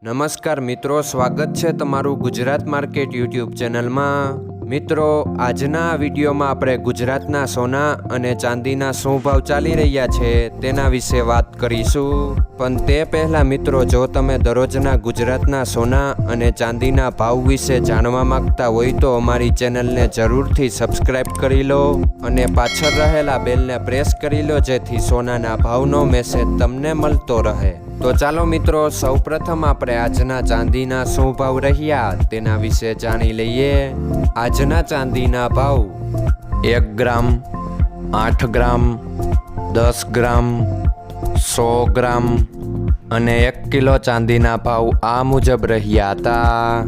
નમસ્કાર મિત્રો, સ્વાગત છે તમારું ગુજરાત માર્કેટ યુટ્યુબ ચેનલમાં। મિત્રો, આજના વિડીયોમાં આપણે ગુજરાતના સોના અને ચાંદીના શું ભાવ ચાલી રહ્યા છે તેના વિશે વાત કરીશું। પણ તે પહેલાં મિત્રો, જો તમે દરરોજના ગુજરાતના સોના અને ચાંદીના ભાવ વિશે જાણવા માંગતા હોય તો અમારી ચેનલને જરૂરથી સબસ્ક્રાઈબ કરી લો અને પાછળ રહેલા બેલને પ્રેસ કરી લો, જેથી સોનાના ભાવનો મેસેજ તમને મળતો રહે। તો ચાલો મિત્રો, સૌપ્રથમ આપણે આજના ચાંદીના શું ભાવ રહ્યા તેના વિશે જાણી લઈએ। આજના ચાંદીના ભાવ 1 ગ્રામ, 8 ગ્રામ, 10 ગ્રામ, 100 ગ્રામ અને 1 કિલો ચાંદીના ભાવ આ મુજબ રહ્યા હતા।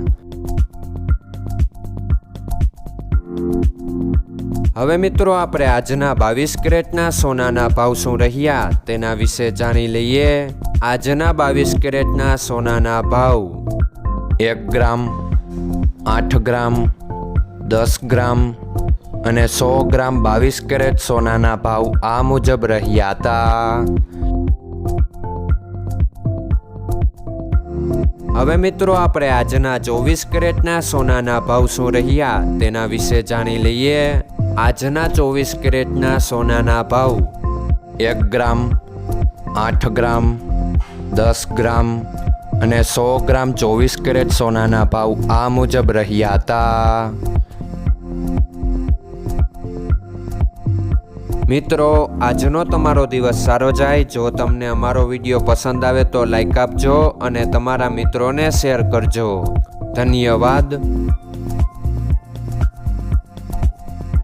હવે મિત્રો, આપણે આજના 22 કેરેટના સોનાના ભાવ શું રહ્યા તેના વિશે જાણી લઈએ। આજના 22 કેરેટના સોનાના ભાવ 1 ગ્રામ, 8 ગ્રામ, 10 ગ્રામ અને 100 ગ્રામ 22 કેરેટ સોનાના ભાવ આ મુજબ રહ્યા હતા। હવે મિત્રો, આપણે આજના 24 કેરેટના સોનાના ભાવ શું રહ્યા તેના વિશે જાણી લઈએ। આજના 24 કેરેટના સોનાના ભાવ 1 ગ્રામ, 8 ગ્રામ, 10 ગ્રામ અને 100 ગ્રામ 24 કેરેટ સોનાના ભાવ આ મુજબ રહ્યા હતા। મિત્રો, આજનો તમારો દિવસ સારો જાય। જો તમને અમારો વિડીયો પસંદ આવે તો લાઈક આપજો અને તમારા મિત્રોને શેર કરજો। ધન્યવાદ।